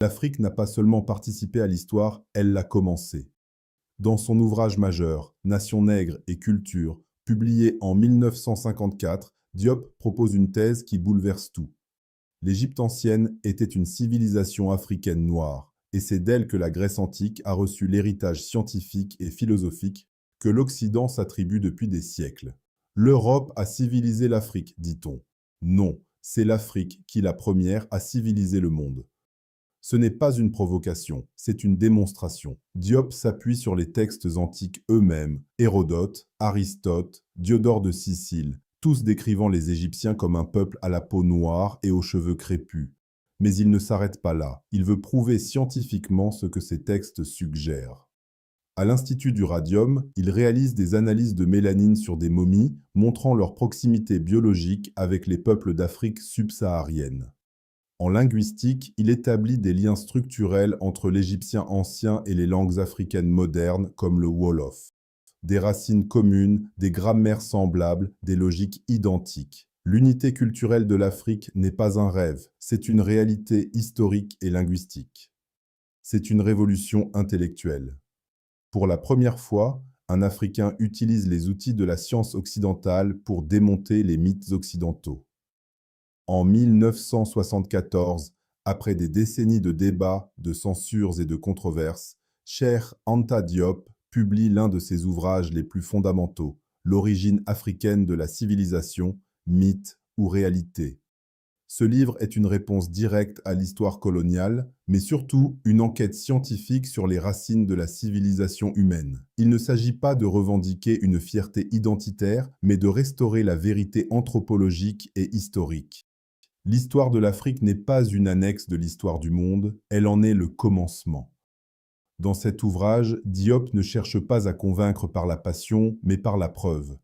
L'Afrique n'a pas seulement participé à l'histoire, elle l'a commencée. Dans son ouvrage majeur, Nation nègre et culture, publié en 1954, Diop propose une thèse qui bouleverse tout. L'Égypte ancienne était une civilisation africaine noire, et c'est d'elle que la Grèce antique a reçu l'héritage scientifique et philosophique que l'Occident s'attribue depuis des siècles. L'Europe a civilisé l'Afrique, dit-on. Non, c'est l'Afrique qui, la première, a civilisé le monde. Ce n'est pas une provocation, c'est une démonstration. Diop s'appuie sur les textes antiques eux-mêmes, Hérodote, Aristote, Diodore de Sicile, tous décrivant les Égyptiens comme un peuple à la peau noire et aux cheveux crépus. Mais il ne s'arrête pas là, il veut prouver scientifiquement ce que ces textes suggèrent. À l'Institut du Radium, il réalise des analyses de mélanine sur des momies, montrant leur proximité biologique avec les peuples d'Afrique subsaharienne. En linguistique, il établit des liens structurels entre l'égyptien ancien et les langues africaines modernes comme le Wolof. Des racines communes, des grammaires semblables, des logiques identiques. L'unité culturelle de l'Afrique n'est pas un rêve, c'est une réalité historique et linguistique. C'est une révolution intellectuelle. Pour la première fois, un Africain utilise les outils de la science occidentale pour démonter les mythes occidentaux. En 1974, après des décennies de débats, de censures et de controverses, Cheikh Anta Diop publie l'un de ses ouvrages les plus fondamentaux, L'origine africaine de la civilisation, mythe ou réalité. Ce livre est une réponse directe à l'histoire coloniale, mais surtout une enquête scientifique sur les racines de la civilisation humaine. Il ne s'agit pas de revendiquer une fierté identitaire, mais de restaurer la vérité anthropologique et historique. L'histoire de l'Afrique n'est pas une annexe de l'histoire du monde, elle en est le commencement. Dans cet ouvrage, Diop ne cherche pas à convaincre par la passion, mais par la preuve.